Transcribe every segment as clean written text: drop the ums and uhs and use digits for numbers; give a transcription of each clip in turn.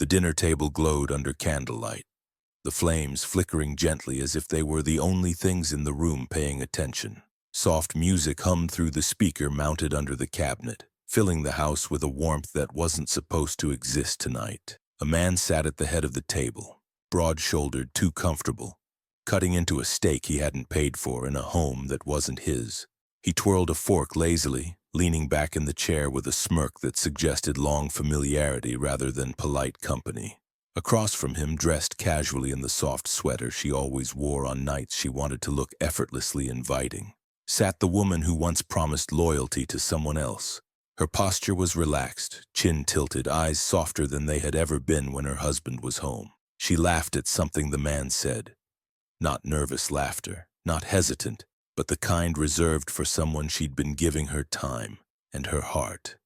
The dinner table glowed under candlelight, the flames flickering gently as if they were the only things in the room paying attention. Soft music hummed through the speaker mounted under the cabinet, filling the house with a warmth that wasn't supposed to exist tonight. A man sat at the head of the table, broad-shouldered, too comfortable, cutting into a steak he hadn't paid for in a home that wasn't his. He twirled a fork lazily, leaning back in the chair with a smirk that suggested long familiarity rather than polite company. Across from him, dressed casually in the soft sweater she always wore on nights she wanted to look effortlessly inviting, sat the woman who once promised loyalty to someone else. Her posture was relaxed, chin tilted, eyes softer than they had ever been when her husband was home. She laughed at something the man said. Not nervous laughter, not hesitant, but the kind reserved for someone she'd been giving her time and her heart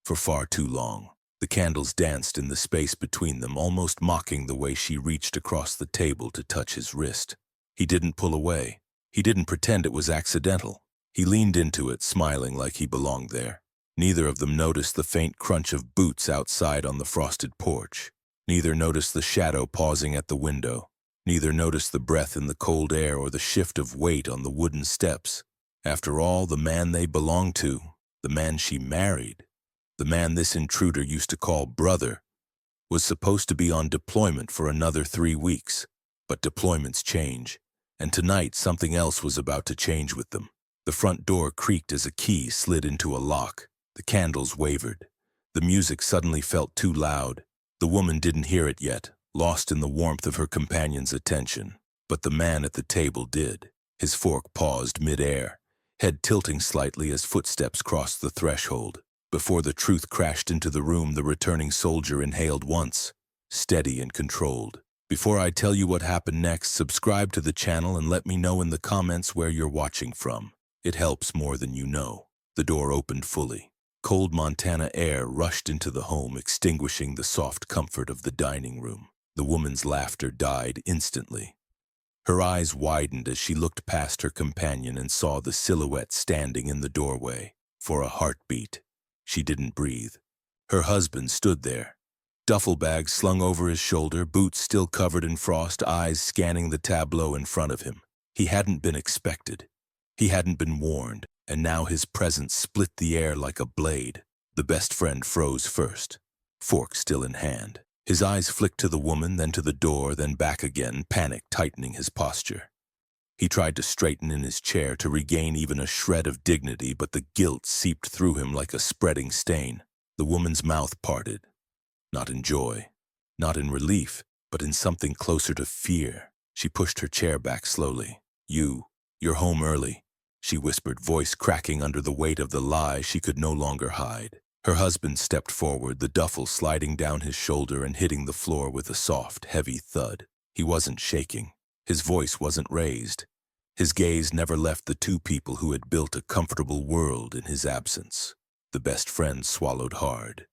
for far too long. The candles danced in the space between them, almost mocking the way she reached across the table to touch his wrist. He didn't pull away. He didn't pretend it was accidental. He leaned into it, smiling like he belonged there. Neither of them noticed the faint crunch of boots outside on the frosted porch. Neither noticed the shadow pausing at the window. Neither noticed the breath in the cold air or the shift of weight on the wooden steps. After all, the man they belonged to, the man she married, the man this intruder used to call brother, was supposed to be on deployment for another 3 weeks. But deployments change, and tonight something else was about to change with them. The front door creaked as a key slid into a lock. The candles wavered. The music suddenly felt too loud. The woman didn't hear it yet, lost in the warmth of her companion's attention. But the man at the table did. His fork paused mid-air, head tilting slightly as footsteps crossed the threshold. Before the truth crashed into the room, the returning soldier inhaled once, steady and controlled. Before I tell you what happened next, subscribe to the channel and let me know in the comments where you're watching from. It helps more than you know. The door opened fully. Cold Montana air rushed into the home, extinguishing the soft comfort of the dining room. The woman's laughter died instantly. Her eyes widened as she looked past her companion and saw the silhouette standing in the doorway. For a heartbeat, she didn't breathe. Her husband stood there, duffel bag slung over his shoulder, boots still covered in frost, eyes scanning the tableau in front of him. He hadn't been expected. He hadn't been warned. And now his presence split the air like a blade. The best friend froze first, fork still in hand. His eyes flicked to the woman, then to the door, then back again, panic tightening his posture. He tried to straighten in his chair to regain even a shred of dignity, but the guilt seeped through him like a spreading stain. The woman's mouth parted, not in joy, not in relief, but in something closer to fear. She pushed her chair back slowly. You're home early, she whispered, voice cracking under the weight of the lie she could no longer hide. Her husband stepped forward, the duffel sliding down his shoulder and hitting the floor with a soft, heavy thud. He wasn't shaking. His voice wasn't raised. His gaze never left the two people who had built a comfortable world in his absence. The best friend swallowed hard.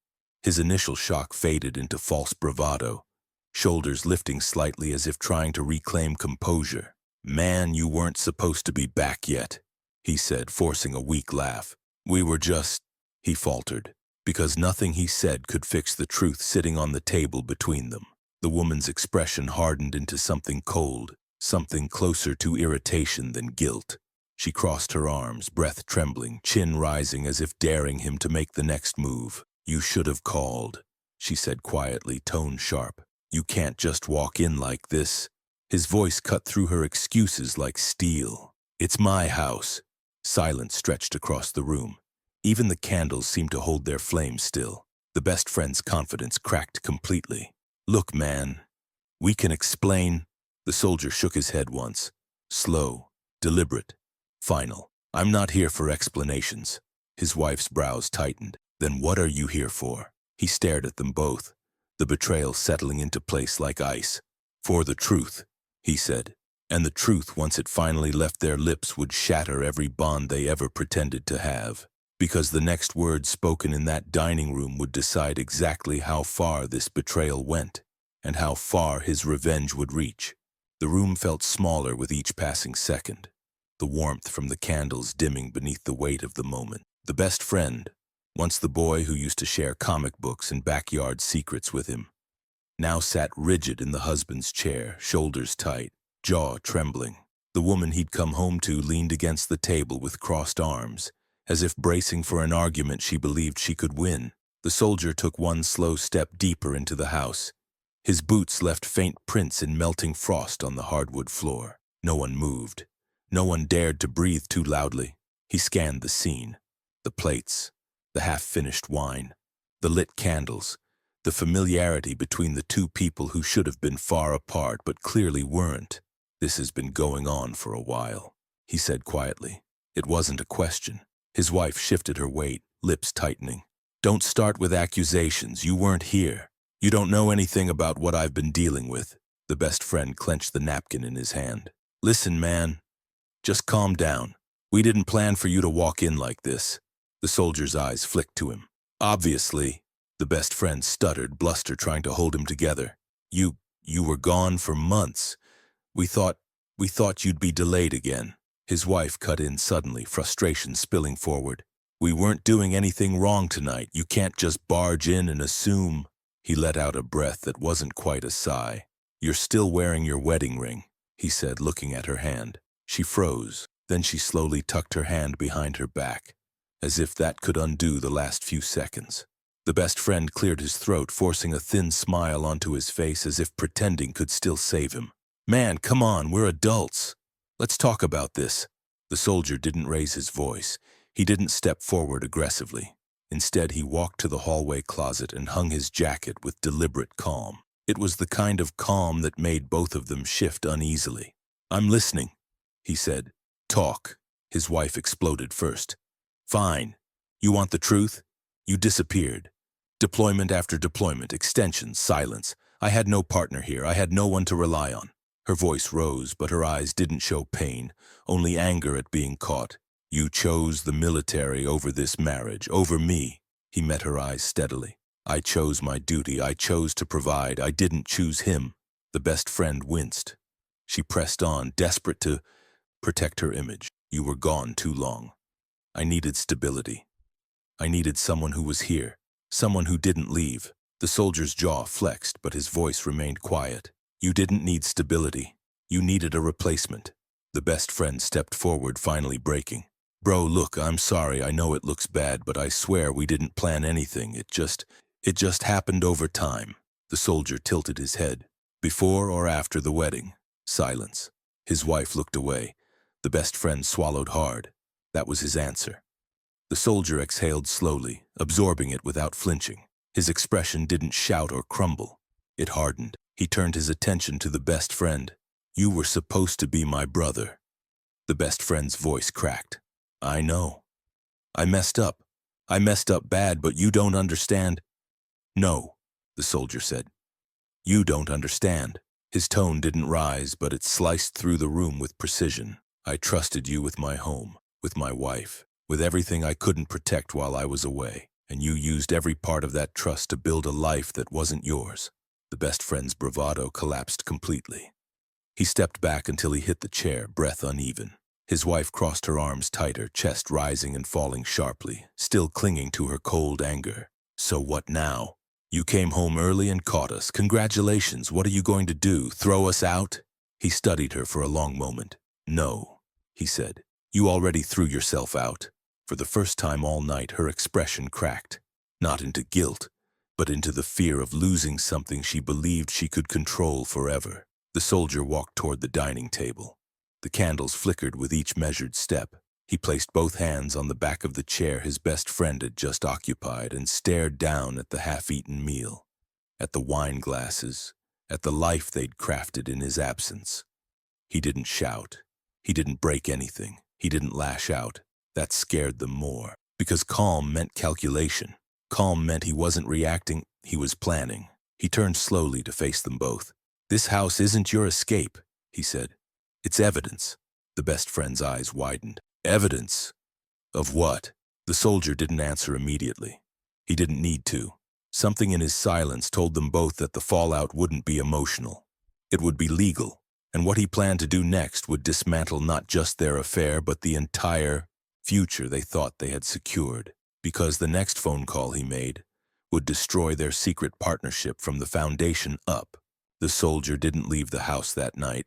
His initial shock faded into false bravado, shoulders lifting slightly as if trying to reclaim composure. "Man, you weren't supposed to be back yet," he said, forcing a weak laugh. "We were just," he faltered, because nothing he said could fix the truth sitting on the table between them. The woman's expression hardened into something cold, something closer to irritation than guilt. She crossed her arms, breath trembling, chin rising as if daring him to make the next move. "You should have called," she said quietly, tone sharp. "You can't just walk in like this." His voice cut through her excuses like steel. "It's my house." Silence stretched across the room. Even the candles seemed to hold their flame still. The best friend's confidence cracked completely. "Look, man, we can explain." The soldier shook his head once. Slow, deliberate, final. "I'm not here for explanations." His wife's brows tightened. "Then what are you here for?" He stared at them both, the betrayal settling into place like ice. "For the truth," he said. And the truth, once it finally left their lips, would shatter every bond they ever pretended to have. Because the next word spoken in that dining room would decide exactly how far this betrayal went, and how far his revenge would reach. The room felt smaller with each passing second, the warmth from the candles dimming beneath the weight of the moment. The best friend, once the boy who used to share comic books and backyard secrets with him, now sat rigid in the husband's chair, shoulders tight, jaw trembling. The woman he'd come home to leaned against the table with crossed arms, as if bracing for an argument she believed she could win. The soldier took one slow step deeper into the house. His boots left faint prints in melting frost on the hardwood floor. No one moved. No one dared to breathe too loudly. He scanned the scene. The plates, the half-finished wine, the lit candles, the familiarity between the two people who should have been far apart but clearly weren't. "This has been going on for a while," he said quietly. It wasn't a question. His wife shifted her weight, lips tightening. "Don't start with accusations. You weren't here. You don't know anything about what I've been dealing with." The best friend clenched the napkin in his hand. "Listen, man. Just calm down. We didn't plan for you to walk in like this." The soldier's eyes flicked to him. "Obviously," the best friend stuttered, bluster trying to hold him together. You were gone for months. We thought you'd be delayed again." His wife cut in suddenly, frustration spilling forward. "We weren't doing anything wrong tonight. You can't just barge in and assume." He let out a breath that wasn't quite a sigh. "You're still wearing your wedding ring," he said, looking at her hand. She froze. Then she slowly tucked her hand behind her back, as if that could undo the last few seconds. The best friend cleared his throat, forcing a thin smile onto his face as if pretending could still save him. "Man, come on, we're adults. Let's talk about this." The soldier didn't raise his voice. He didn't step forward aggressively. Instead, he walked to the hallway closet and hung his jacket with deliberate calm. It was the kind of calm that made both of them shift uneasily. "I'm listening," he said. "Talk." His wife exploded first. "Fine. You want the truth? You disappeared. Deployment after deployment, extensions, silence. I had no partner here. I had no one to rely on." Her voice rose, but her eyes didn't show pain, only anger at being caught. "You chose the military over this marriage, over me." He met her eyes steadily. "I chose my duty. I chose to provide. I didn't choose him." The best friend winced. She pressed on, desperate to protect her image. "You were gone too long. I needed stability. I needed someone who was here, someone who didn't leave." The soldier's jaw flexed, but his voice remained quiet. "You didn't need stability. You needed a replacement." The best friend stepped forward, finally breaking. "Bro, look, I'm sorry. I know it looks bad, but I swear we didn't plan anything. It just happened over time." The soldier tilted his head. "Before or after the wedding?" Silence. His wife looked away. The best friend swallowed hard. That was his answer. The soldier exhaled slowly, absorbing it without flinching. His expression didn't shout or crumble. It hardened. He turned his attention to the best friend. "You were supposed to be my brother." The best friend's voice cracked. "I know. I messed up. I messed up bad, but you don't understand." "No," the soldier said. "You don't understand." His tone didn't rise, but it sliced through the room with precision. "I trusted you with my home, with my wife, with everything I couldn't protect while I was away, and you used every part of that trust to build a life that wasn't yours." The best friend's bravado collapsed completely. He stepped back until he hit the chair, breath uneven. His wife crossed her arms tighter, chest rising and falling sharply, still clinging to her cold anger. "So what now? You came home early and caught us. Congratulations. What are you going to do? Throw us out?" He studied her for a long moment. "No," he said. "You already threw yourself out." For the first time all night, her expression cracked. Not into guilt, but into the fear of losing something she believed she could control forever. The soldier walked toward the dining table. The candles flickered with each measured step. He placed both hands on the back of the chair his best friend had just occupied and stared down at the half-eaten meal, at the wine glasses, at the life they'd crafted in his absence. He didn't shout. He didn't break anything. He didn't lash out. That scared them more, because calm meant calculation. Calm meant he wasn't reacting, he was planning. He turned slowly to face them both. "This house isn't your escape," he said. "It's evidence." The best friend's eyes widened. "Evidence? Of what?" The soldier didn't answer immediately. He didn't need to. Something in his silence told them both that the fallout wouldn't be emotional. It would be legal, and what he planned to do next would dismantle not just their affair, but the entire future they thought they had secured. Because the next phone call he made would destroy their secret partnership from the foundation up. The soldier didn't leave the house that night,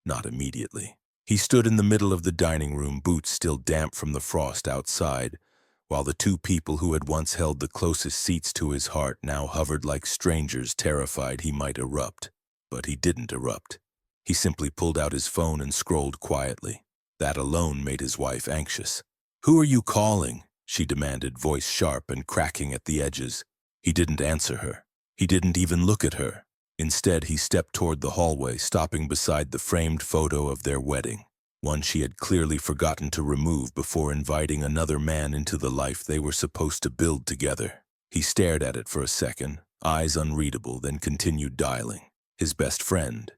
not immediately. He stood in the middle of the dining room, boots still damp from the frost outside, while the two people who had once held the closest seats to his heart now hovered like strangers, terrified he might erupt. But he didn't erupt. He simply pulled out his phone and scrolled quietly. That alone made his wife anxious. "Who are you calling?" she demanded, voice sharp and cracking at the edges. He didn't answer her. He didn't even look at her. Instead, he stepped toward the hallway, stopping beside the framed photo of their wedding, one she had clearly forgotten to remove before inviting another man into the life they were supposed to build together. He stared at it for a second, eyes unreadable, then continued dialing. His best friend,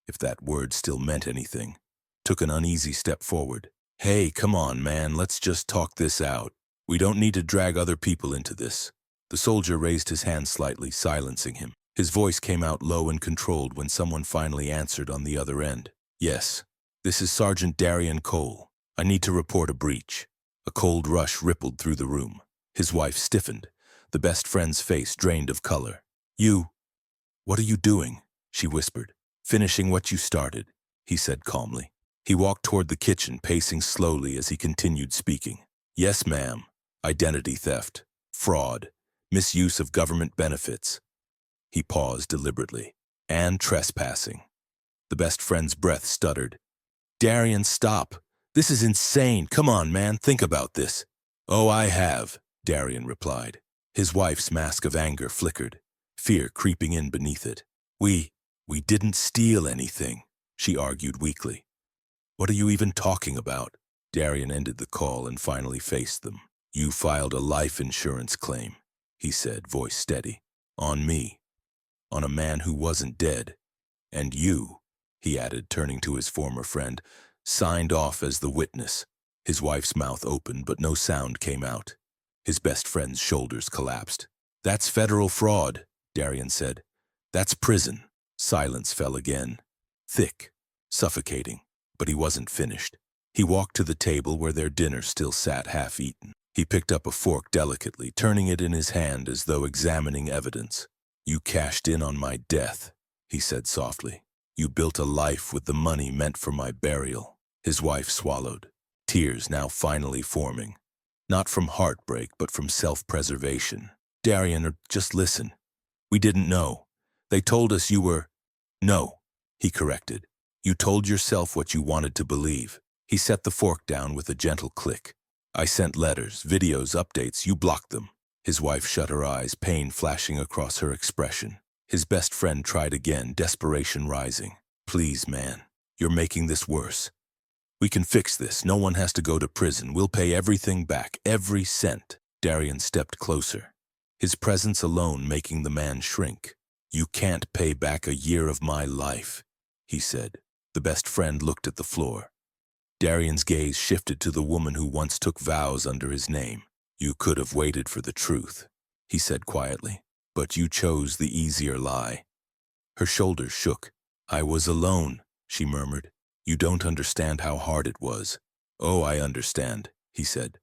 if that word still meant anything, took an uneasy step forward. "Hey, come on, man, let's just talk this out. We don't need to drag other people into this." The soldier raised his hand slightly, silencing him. His voice came out low and controlled when someone finally answered on the other end. "Yes, this is Sergeant Darian Cole. I need to report a breach." A cold rush rippled through the room. His wife stiffened, the best friend's face drained of color. What are you doing?" she whispered. "Finishing what you started," he said calmly. He walked toward the kitchen, pacing slowly as he continued speaking. "Yes, ma'am. Identity theft, fraud, misuse of government benefits." He paused deliberately. "And trespassing." The best friend's breath stuttered. "Darian, stop. This is insane. Come on, man, think about this." "Oh, I have," Darian replied. His wife's mask of anger flickered, fear creeping in beneath it. We didn't steal anything," she argued weakly. "What are you even talking about?" Darian ended the call and finally faced them. "You filed a life insurance claim," he said, voice steady. "On me. On a man who wasn't dead. And you," he added, turning to his former friend, "signed off as the witness." His wife's mouth opened, but no sound came out. His best friend's shoulders collapsed. "That's federal fraud," Darian said. "That's prison." Silence fell again, thick, suffocating, but he wasn't finished. He walked to the table where their dinner still sat half-eaten. He picked up a fork delicately, turning it in his hand as though examining evidence. "You cashed in on my death," he said softly. "You built a life with the money meant for my burial." His wife swallowed, tears now finally forming. Not from heartbreak, but from self-preservation. "Darian, just listen. We didn't know. They told us you were—" "No," he corrected. "You told yourself what you wanted to believe." He set the fork down with a gentle click. "I sent letters, videos, updates. You blocked them." His wife shut her eyes, pain flashing across her expression. His best friend tried again, desperation rising. "Please, man, you're making this worse. We can fix this. No one has to go to prison. We'll pay everything back, every cent." Darian stepped closer, his presence alone making the man shrink. "You can't pay back a year of my life," he said. The best friend looked at the floor. Darian's gaze shifted to the woman who once took vows under his name. "You could have waited for the truth," he said quietly, "but you chose the easier lie." Her shoulders shook. "I was alone," she murmured. "You don't understand how hard it was." "Oh, I understand," he said.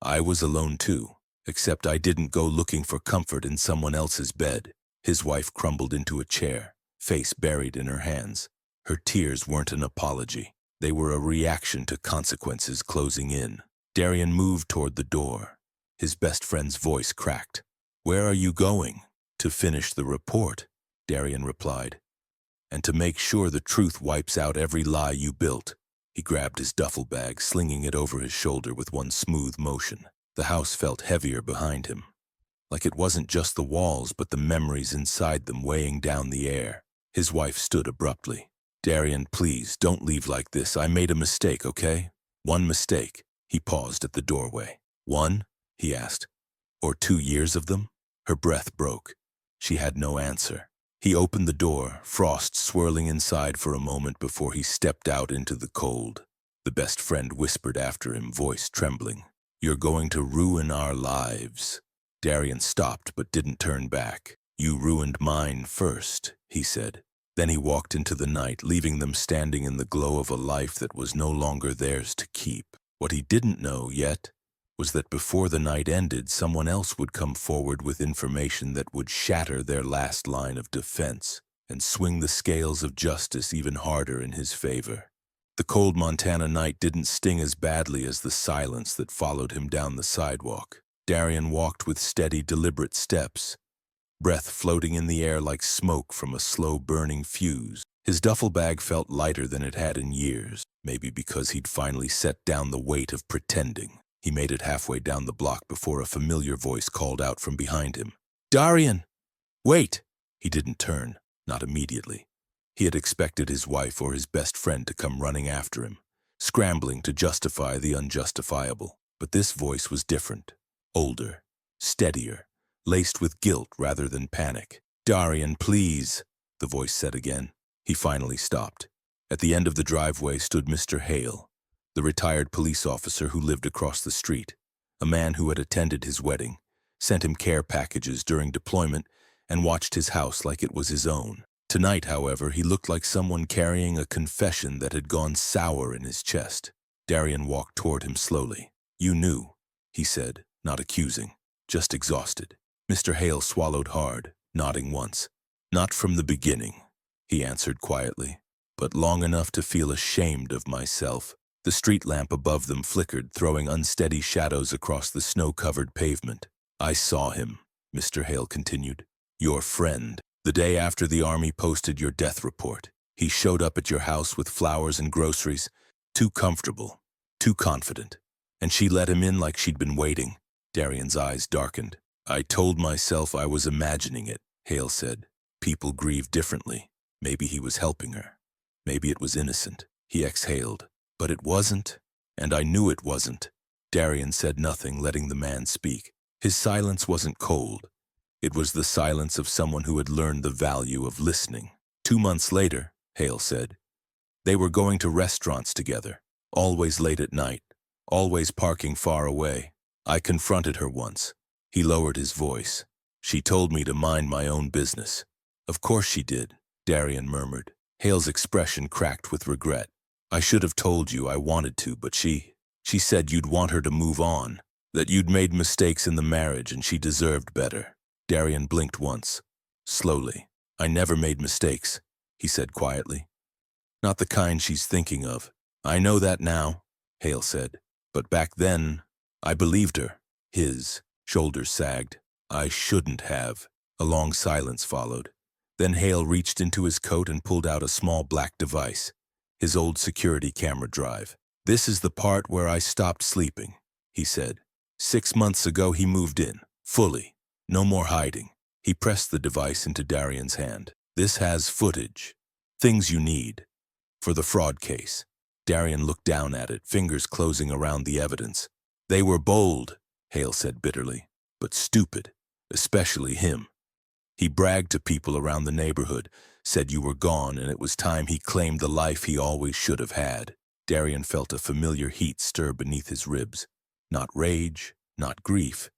"I was alone too, except I didn't go looking for comfort in someone else's bed." His wife crumbled into a chair, face buried in her hands. Her tears weren't an apology. They were a reaction to consequences closing in. Darian moved toward the door. His best friend's voice cracked. "Where are you going?" "To finish the report," Darian replied. "And to make sure the truth wipes out every lie you built." He grabbed his duffel bag, slinging it over his shoulder with one smooth motion. The house felt heavier behind him, like it wasn't just the walls but the memories inside them weighing down the air. His wife stood abruptly. "Darian, please, don't leave like this. I made a mistake, okay? One mistake." He paused at the doorway. "One?" he asked. "Or 2 years of them?" Her breath broke. She had no answer. He opened the door, frost swirling inside for a moment before he stepped out into the cold. The best friend whispered after him, voice trembling. "You're going to ruin our lives." Darian stopped but didn't turn back. "You ruined mine first," he said. Then he walked into the night, leaving them standing in the glow of a life that was no longer theirs to keep. What he didn't know yet was that before the night ended, someone else would come forward with information that would shatter their last line of defense and swing the scales of justice even harder in his favor. The cold Montana night didn't sting as badly as the silence that followed him down the sidewalk. Darian walked with steady, deliberate steps, breath floating in the air like smoke from a slow-burning fuse. His duffel bag felt lighter than it had in years, maybe because he'd finally set down the weight of pretending. He made it halfway down the block before a familiar voice called out from behind him. "Darian! Wait!" He didn't turn, not immediately. He had expected his wife or his best friend to come running after him, scrambling to justify the unjustifiable. But this voice was different, older, steadier, laced with guilt rather than panic. "Darian, please," the voice said again. He finally stopped. At the end of the driveway stood Mr. Hale, the retired police officer who lived across the street, a man who had attended his wedding, sent him care packages during deployment, and watched his house like it was his own. Tonight, however, he looked like someone carrying a confession that had gone sour in his chest. Darian walked toward him slowly. "You knew," he said, not accusing, just exhausted. Mr. Hale swallowed hard, nodding once. "Not from the beginning," he answered quietly, "but long enough to feel ashamed of myself." The street lamp above them flickered, throwing unsteady shadows across the snow-covered pavement. "I saw him," Mr. Hale continued. "Your friend. The day after the Army posted your death report. He showed up at your house with flowers and groceries, too comfortable, too confident. And she let him in like she'd been waiting." Darian's eyes darkened. "I told myself I was imagining it," Hale said. "People grieve differently. Maybe he was helping her. Maybe it was innocent." He exhaled. "But it wasn't, and I knew it wasn't." Darian said nothing, letting the man speak. His silence wasn't cold. It was the silence of someone who had learned the value of listening. 2 months later, Hale said, they were going to restaurants together, always late at night, always parking far away. I confronted her once. He lowered his voice. "She told me to mind my own business." "Of course she did," Darian murmured. Hale's expression cracked with regret. "I should have told you I wanted to, but she said you'd want her to move on, that you'd made mistakes in the marriage and she deserved better." Darian blinked once, slowly. "I never made mistakes," he said quietly. "Not the kind she's thinking of." "I know that now," Hale said. "But back then, I believed her." His shoulders sagged. "I shouldn't have." A long silence followed. Then Hale reached into his coat and pulled out a small black device, his old security camera drive. "This is the part where I stopped sleeping," he said. 6 months ago he moved in, fully. No more hiding. He pressed the device into Darian's hand. "This has footage. Things you need. For the fraud case." Darian looked down at it, fingers closing around the evidence. "They were bold," Hale said bitterly, "but stupid, especially him. He bragged to people around the neighborhood, said you were gone and it was time he claimed the life he always should have had." Darian felt a familiar heat stir beneath his ribs. Not rage, not grief,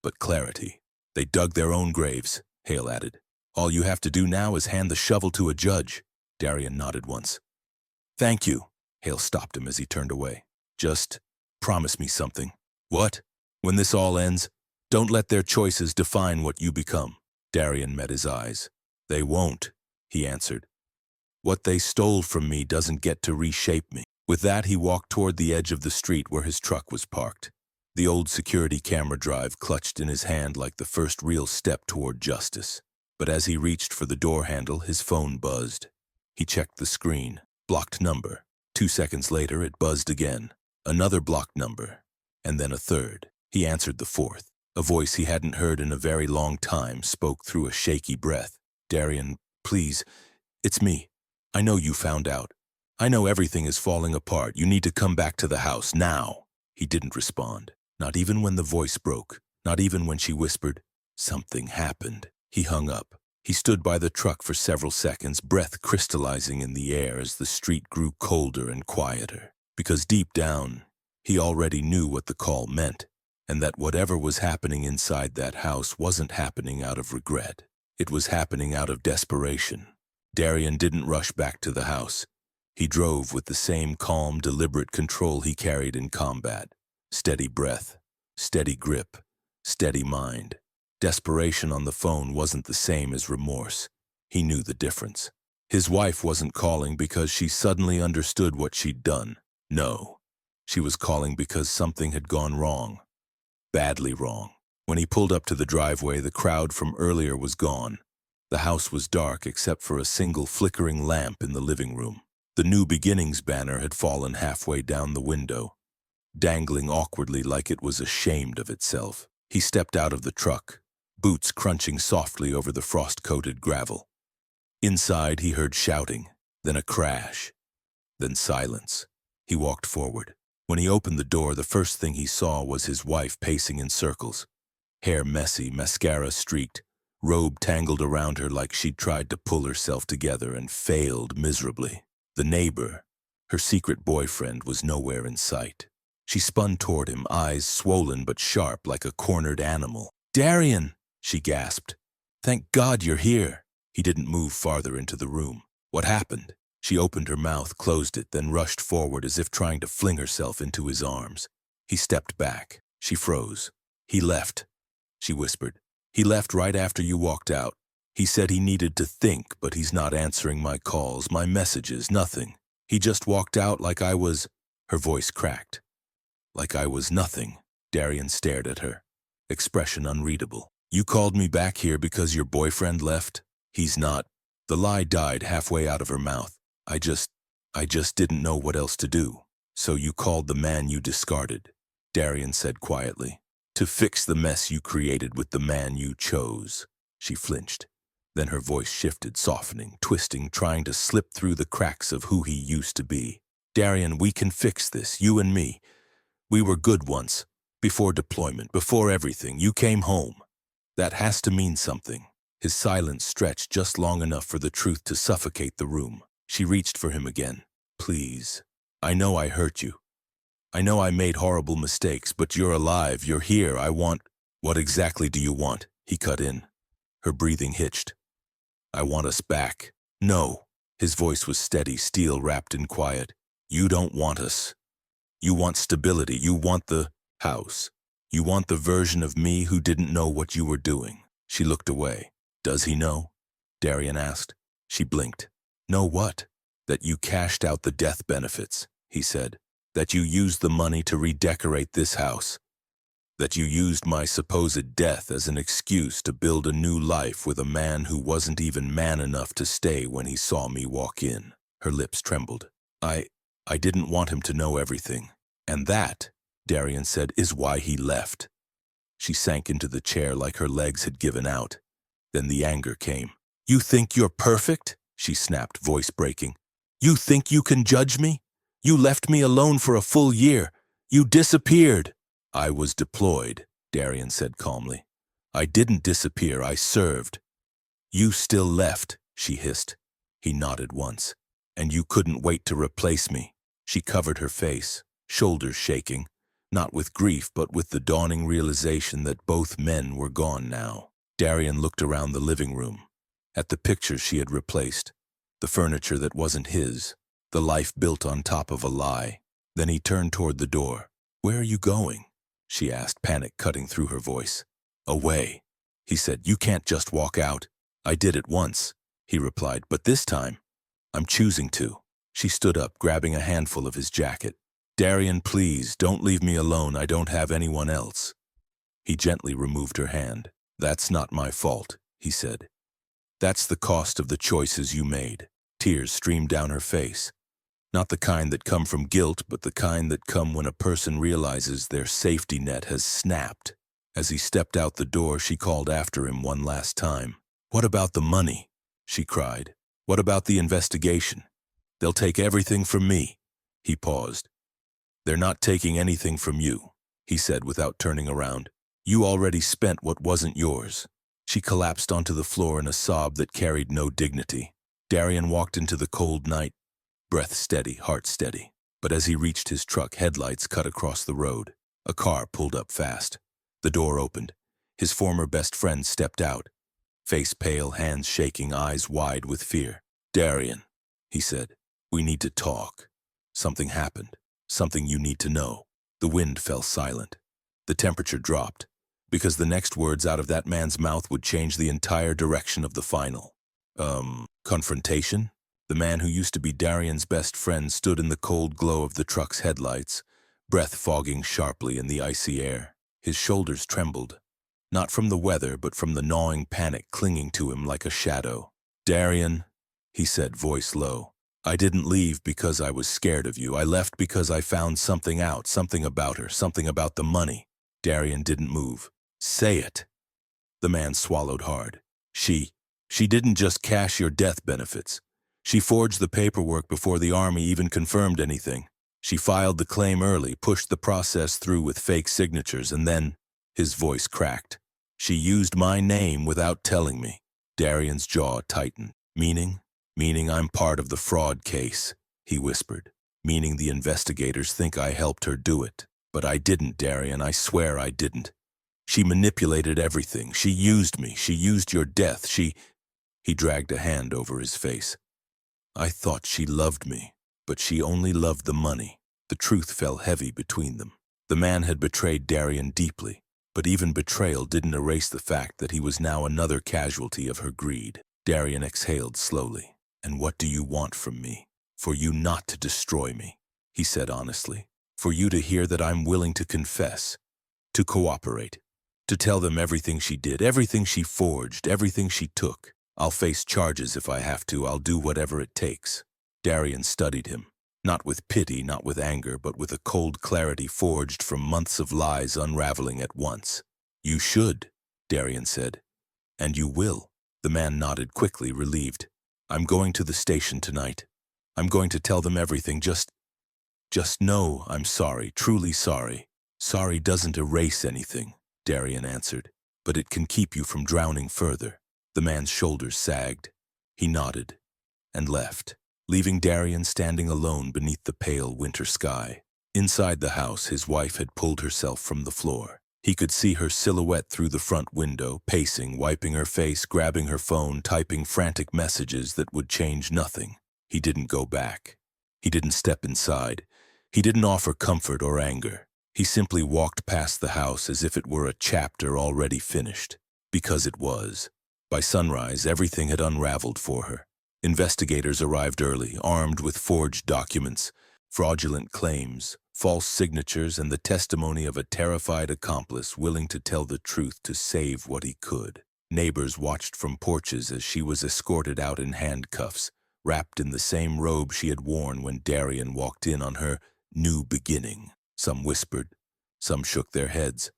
but clarity. "They dug their own graves," Hale added. "All you have to do now is hand the shovel to a judge." Darian nodded once. "Thank you." Hale stopped him as he turned away. "Just promise me something." "What?" "When this all ends, don't let their choices define what you become." Darian met his eyes. "They won't," he answered. "What they stole from me doesn't get to reshape me." With that, he walked toward the edge of the street where his truck was parked. The old security camera drive clutched in his hand like the first real step toward justice. But as he reached for the door handle, his phone buzzed. He checked the screen. Blocked number. 2 seconds later, it buzzed again. Another blocked number. And then a third. He answered the fourth. A voice he hadn't heard in a very long time spoke through a shaky breath. "Darian, please, it's me. I know you found out. I know everything is falling apart. You need to come back to the house, now." He didn't respond. Not even when the voice broke. Not even when she whispered, "Something happened." He hung up. He stood by the truck for several seconds, breath crystallizing in the air as the street grew colder and quieter. Because deep down, he already knew what the call meant, and that whatever was happening inside that house wasn't happening out of regret. It was happening out of desperation. Darian didn't rush back to the house. He drove with the same calm, deliberate control he carried in combat. Steady breath, Steady grip, steady mind. Desperation on the phone wasn't the same as remorse. He knew the difference. His wife wasn't calling because she suddenly understood what she'd done. No, she was calling because something had gone wrong. Badly wrong. When he pulled up to the driveway, the crowd from earlier was gone. The house was dark except for a single flickering lamp in the living room. The New Beginnings banner had fallen halfway down the window, dangling awkwardly like it was ashamed of itself. He stepped out of the truck, boots crunching softly over the frost-coated gravel. Inside, he heard shouting, then a crash, then silence. He walked forward. When he opened the door, the first thing he saw was his wife pacing in circles. Hair messy, mascara streaked, robe tangled around her like she'd tried to pull herself together and failed miserably. The neighbor, her secret boyfriend, was nowhere in sight. She spun toward him, eyes swollen but sharp like a cornered animal. "Darian!" she gasped. "Thank God you're here." He didn't move farther into the room. "What happened?" She opened her mouth, closed it, then rushed forward as if trying to fling herself into his arms. He stepped back. She froze. "He left," she whispered. "He left right after you walked out. He said he needed to think, but he's not answering my calls, my messages, nothing. He just walked out like I was—" Her voice cracked. "Like I was nothing." Darian stared at her, expression unreadable. "You called me back here because your boyfriend left? He's not—" The lie died halfway out of her mouth. I just didn't know what else to do." "So you called the man you discarded," Darian said quietly, "to fix the mess you created with the man you chose." She flinched. Then her voice shifted, softening, twisting, trying to slip through the cracks of who he used to be. "Darian, we can fix this, you and me. We were good once, before deployment, before everything. You came home. That has to mean something." His silence stretched just long enough for the truth to suffocate the room. She reached for him again. "Please. I know I hurt you. I know I made horrible mistakes, but you're alive, you're here, I want—" "What exactly do you want?" he cut in. Her breathing hitched. "I want us back." "No." His voice was steady, steel wrapped in quiet. "You don't want us. You want stability. You want the house. You want the version of me who didn't know what you were doing." She looked away. "Does he know?" Darian asked. She blinked. "Know what?" "That you cashed out the death benefits," he said. "That you used the money to redecorate this house. That you used my supposed death as an excuse to build a new life with a man who wasn't even man enough to stay when he saw me walk in." Her lips trembled. I didn't want him to know everything. "And that," Darian said, "is why he left." She sank into the chair like her legs had given out. Then the anger came. "You think you're perfect?" she snapped, voice breaking. "You think you can judge me? You left me alone for a full year. You disappeared." "I was deployed," Darian said calmly. "I didn't disappear, I served." "You still left," she hissed. He nodded once. "And you couldn't wait to replace me." She covered her face, shoulders shaking, not with grief but with the dawning realization that both men were gone now. Darian looked around the living room, at the pictures she had replaced, the furniture that wasn't his, the life built on top of a lie. Then he turned toward the door. "Where are you going?" she asked, panic cutting through her voice. "Away," he said. "You can't just walk out." "I did it once," he replied, "but this time, I'm choosing to." She stood up, grabbing a handful of his jacket. "Darian, please, don't leave me alone. I don't have anyone else." He gently removed her hand. "That's not my fault," he said. "That's the cost of the choices you made." Tears streamed down her face. Not the kind that come from guilt, but the kind that come when a person realizes their safety net has snapped. As he stepped out the door, she called after him one last time. "What about the money?" she cried. "What about the investigation? They'll take everything from me." He paused. "They're not taking anything from you," he said without turning around. "You already spent what wasn't yours." She collapsed onto the floor in a sob that carried no dignity. Darian walked into the cold night, breath steady, heart steady. But as he reached his truck, headlights cut across the road. A car pulled up fast. The door opened. His former best friend stepped out, face pale, hands shaking, eyes wide with fear. "Darian," he said, "we need to talk. Something happened. Something you need to know." The wind fell silent. The temperature dropped, because the next words out of that man's mouth would change the entire direction of the final. Confrontation? The man who used to be Darian's best friend stood in the cold glow of the truck's headlights, breath fogging sharply in the icy air. His shoulders trembled, not from the weather but from the gnawing panic clinging to him like a shadow. "Darian," he said, voice low, "I didn't leave because I was scared of you. I left because I found something out, something about her, something about the money." Darian didn't move. "Say it." The man swallowed hard. She didn't just cash your death benefits. She forged the paperwork before the army even confirmed anything. She filed the claim early, pushed the process through with fake signatures, and then," his voice cracked, "she used my name without telling me." Darian's jaw tightened. Meaning I'm part of the fraud case," he whispered. "Meaning the investigators think I helped her do it. But I didn't, Darian, I swear I didn't. She manipulated everything. She used me. She used your death. He dragged a hand over his face. "I thought she loved me, but she only loved the money." The truth fell heavy between them. The man had betrayed Darian deeply, but even betrayal didn't erase the fact that he was now another casualty of her greed. Darian exhaled slowly. "And what do you want from me?" "For you not to destroy me," he said honestly. "For you to hear that I'm willing to confess, to cooperate, to tell them everything she did, everything she forged, everything she took. I'll face charges if I have to. I'll do whatever it takes." Darian studied him, not with pity, not with anger, but with a cold clarity forged from months of lies unraveling at once. "You should," Darian said. "And you will." The man nodded quickly, relieved. "I'm going to the station tonight. I'm going to tell them everything. Just know I'm sorry, truly sorry." "Sorry doesn't erase anything," Darian answered, "but it can keep you from drowning further." The man's shoulders sagged. He nodded and left, leaving Darian standing alone beneath the pale winter sky. Inside the house, his wife had pulled herself from the floor. He could see her silhouette through the front window, pacing, wiping her face, grabbing her phone, typing frantic messages that would change nothing. He didn't go back. He didn't step inside. He didn't offer comfort or anger. He simply walked past the house as if it were a chapter already finished. Because it was. By sunrise, everything had unraveled for her. Investigators arrived early, armed with forged documents, fraudulent claims, false signatures, and the testimony of a terrified accomplice willing to tell the truth to save what he could. Neighbors watched from porches as she was escorted out in handcuffs, wrapped in the same robe she had worn when Darian walked in on her new beginning. Some whispered, some shook their heads,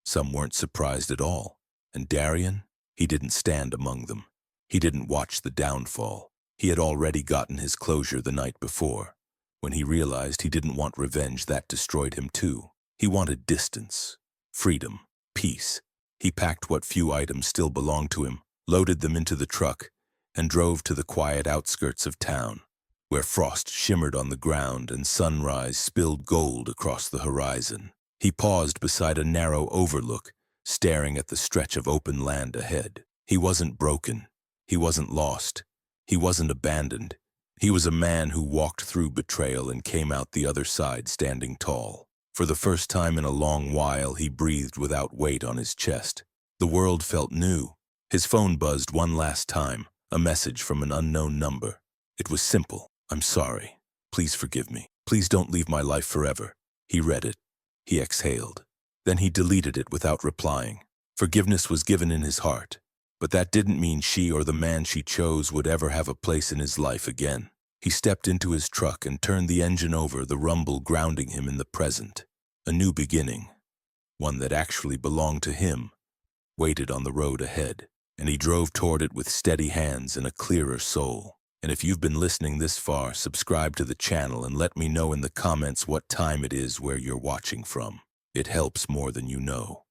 some weren't surprised at all. And Darian? He didn't stand among them. He didn't watch the downfall. He had already gotten his closure the night before. When he realized he didn't want revenge, that destroyed him too. He wanted distance, freedom, peace. He packed what few items still belonged to him, loaded them into the truck, and drove to the quiet outskirts of town, where frost shimmered on the ground and sunrise spilled gold across the horizon. He paused beside a narrow overlook, staring at the stretch of open land ahead. He wasn't broken. He wasn't lost. He wasn't abandoned. He was a man who walked through betrayal and came out the other side standing tall. For the first time in a long while, he breathed without weight on his chest. The world felt new. His phone buzzed one last time, a message from an unknown number. It was simple. "I'm sorry. Please forgive me. Please don't leave my life forever." He read it. He exhaled. Then he deleted it without replying. Forgiveness was given in his heart, but that didn't mean she or the man she chose would ever have a place in his life again. He stepped into his truck and turned the engine over, the rumble grounding him in the present. A new beginning, one that actually belonged to him, waited on the road ahead, and he drove toward it with steady hands and a clearer soul. And if you've been listening this far, subscribe to the channel and let me know in the comments what time it is where you're watching from. It helps more than you know.